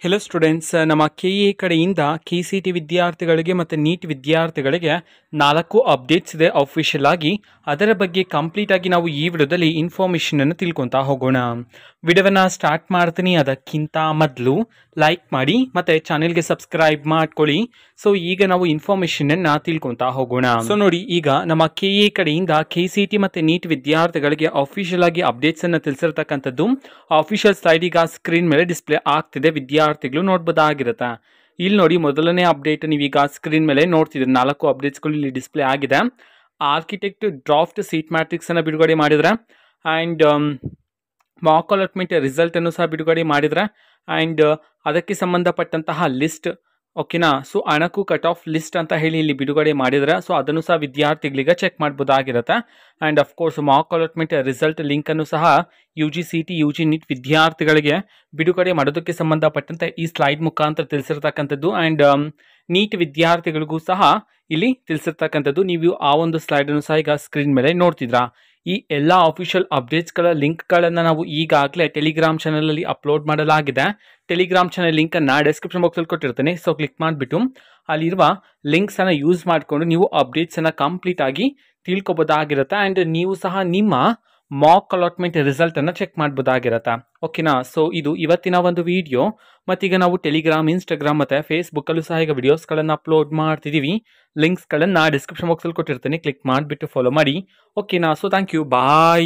Hello students, ನಮ್ಮ KEA ಕಡೆಯಿಂದ KCET ವಿದ್ಯಾರ್ಥಿಗಳಿಗೆ ಮತ್ತು ನೀಟ್ ವಿದ್ಯಾರ್ಥಿಗಳಿಗೆ 4 ಅಪ್ಡೇಟ್ಸ್ ಇದೆ ಅಫಿಷಿಯಲ್ ಆಗಿ. ಅದರ ಬಗ್ಗೆ ಕಂಪ್ಲೀಟ್ ಆಗಿ ನಾವು ಈ ವಿಡಿಯೋದಲ್ಲಿ ಇನ್ಫಾರ್ಮೇಷನನ್ನು ತಿಳ್ಕೊತಾ ಹೋಗೋಣ. ವಿಡಿಯೋವನ್ನು ಸ್ಟಾರ್ಟ್ ಮಾಡ್ತೀನಿ. ಅದಕ್ಕಿಂತ ಮೊದಲು ಲೈಕ್ ಮಾಡಿ ಮತ್ತು ಚಾನೆಲ್ಗೆ ಸಬ್ಸ್ಕ್ರೈಬ್ ಮಾಡ್ಕೊಳ್ಳಿ. ಸೊ ಈಗ ನಾವು ಇನ್ಫಾರ್ಮೇಷನನ್ನು ತಿಳ್ಕೊತಾ ಹೋಗೋಣ. ಸೊ ನೋಡಿ, ಈಗ ನಮ್ಮ ಕೆಇಎ ಕಡೆಯಿಂದ KCET ಮತ್ತು ನೀಟ್ ವಿದ್ಯಾರ್ಥಿಗಳಿಗೆ ಅಫಿಷಿಯಲ್ ಆಗಿ ಅಪ್ಡೇಟ್ಸನ್ನು ತಿಳಿಸಿರ್ತಕ್ಕಂಥದ್ದು ಅಫಿಷಿಯಲ್ ಸೈಟ್ ಈಗ ಸ್ಕ್ರೀನ್ ಮೇಲೆ ಡಿಸ್ಪ್ಲೇ ಆಗ್ತಿದೆ. ವಿದ್ಯಾರ್ಥಿಗಳು ನೋಡ್ಬೋದಾಗಿರುತ್ತೆ. ಇಲ್ಲಿ ನೋಡಿ, ಮೊದಲನೇ ಅಪ್ಡೇಟ್ ನೀವೀಗ ಸ್ಕ್ರೀನ್ ಮೇಲೆ ನೋಡ್ತಿದ್ದೀರಿ. 4 ಅಪ್ಡೇಟ್ಸ್ಗಳು ಇಲ್ಲಿ ಡಿಸ್ಪ್ಲೇ ಆಗಿದೆ. ಆರ್ಕಿಟೆಕ್ಟ್ ಡ್ರಾಫ್ಟ್ ಸೀಟ್ ಮ್ಯಾಟ್ರಿಕ್ಸ್ ಅನ್ನು ಬಿಡುಗಡೆ ಮಾಡಿದ್ರೆ, ಆ್ಯಂಡ್ ಮಾಕ್ ಅಲಾಟ್ಮೆಂಟ್ ರಿಸಲ್ಟ್ ಅನ್ನು ಸಹ ಬಿಡುಗಡೆ ಮಾಡಿದ್ರೆ, ಆ್ಯಂಡ್ ಅದಕ್ಕೆ ಸಂಬಂಧಪಟ್ಟಂತಹ ಲಿಸ್ಟ್, ಓಕೆನಾ. ಸೊ ಅಣಕು ಕಟ್ ಆಫ್ ಲಿಸ್ಟ್ ಅಂತ ಹೇಳಿ ಇಲ್ಲಿ ಬಿಡುಗಡೆ ಮಾಡಿದ್ರೆ, ಸೊ ಅದನ್ನು ಸಹ ವಿದ್ಯಾರ್ಥಿಗಳಿಗೆ ಚೆಕ್ ಮಾಡ್ಬೋದಾಗಿರುತ್ತೆ. And of course mock allotment result ಲಿಂಕನ್ನು ಸಹ UG CET UG ನೀಟ್ ವಿದ್ಯಾರ್ಥಿಗಳಿಗೆ ಬಿಡುಗಡೆ ಮಾಡೋದಕ್ಕೆ ಸಂಬಂಧಪಟ್ಟಂತೆ ಈ ಸ್ಲೈಡ್ ಮುಖಾಂತರ ತಿಳಿಸಿರ್ತಕ್ಕಂಥದ್ದು. ಆ್ಯಂಡ್ ನೀಟ್ ವಿದ್ಯಾರ್ಥಿಗಳಿಗೂ ಸಹ ಇಲ್ಲಿ ತಿಳಿಸಿರ್ತಕ್ಕಂಥದ್ದು. ನೀವು ಆ ಒಂದು ಸ್ಲೈಡನ್ನು ಸಹ ಈಗ ಸ್ಕ್ರೀನ್ ಮೇಲೆ ನೋಡ್ತಿದ್ರಾ. ಈ ಎಲ್ಲ ಅಫಿಷಿಯಲ್ ಅಪ್ಡೇಟ್ಸ್ಗಳ ಲಿಂಕ್ಗಳನ್ನು ನಾವು ಈಗಾಗಲೇ ಟೆಲಿಗ್ರಾಮ್ ಚಾನಲಲ್ಲಿ ಅಪ್ಲೋಡ್ ಮಾಡಲಾಗಿದೆ. ಟೆಲಿಗ್ರಾಮ್ ಚಾನಲ್ ಲಿಂಕನ್ನು ಡಿಸ್ಕ್ರಿಪ್ಷನ್ ಬಾಕ್ಸಲ್ಲಿ ಕೊಟ್ಟಿರ್ತೇನೆ. ಸೊ ಕ್ಲಿಕ್ ಮಾಡಿಬಿಟ್ಟು ಅಲ್ಲಿರುವ ಲಿಂಕ್ಸನ್ನು ಯೂಸ್ ಮಾಡಿಕೊಂಡು ನೀವು ಅಪ್ಡೇಟ್ಸನ್ನು ಕಂಪ್ಲೀಟ್ ಆಗಿ ತಿಳ್ಕೊಬೋದಾಗಿರುತ್ತೆ. ಆ್ಯಂಡ್ ನೀವು ಸಹ ನಿಮ್ಮ ಮಾಕ್ ಅಲಾಟ್ಮೆಂಟ್ ರಿಸಲ್ಟನ್ನು ಚೆಕ್ ಮಾಡ್ಬೋದಾಗಿರುತ್ತೆ, ಓಕೆನಾ. ಸೊ ಇದು ಇವತ್ತಿನ ಒಂದು ವಿಡಿಯೋ. ಮತ್ತೀಗ ನಾವು ಟೆಲಿಗ್ರಾಮ್, ಇನ್ಸ್ಟಾಗ್ರಾಮ್ ಮತ್ತು ಫೇಸ್ಬುಕ್ಕಲ್ಲೂ ಸಹ ಈಗ ವಿಡಿಯೋಸ್ಗಳನ್ನು ಅಪ್ಲೋಡ್ ಮಾಡ್ತಿದ್ದೀವಿ. ಲಿಂಕ್ಸ್ಗಳನ್ನು ಡಿಸ್ಕ್ರಿಪ್ಷನ್ ಬಾಕ್ಸಲ್ಲಿ ಕೊಟ್ಟಿರ್ತೀನಿ. ಕ್ಲಿಕ್ ಮಾಡಿಬಿಟ್ಟು ಫಾಲೋ ಮಾಡಿ, ಓಕೆನಾ. So thank you, bye.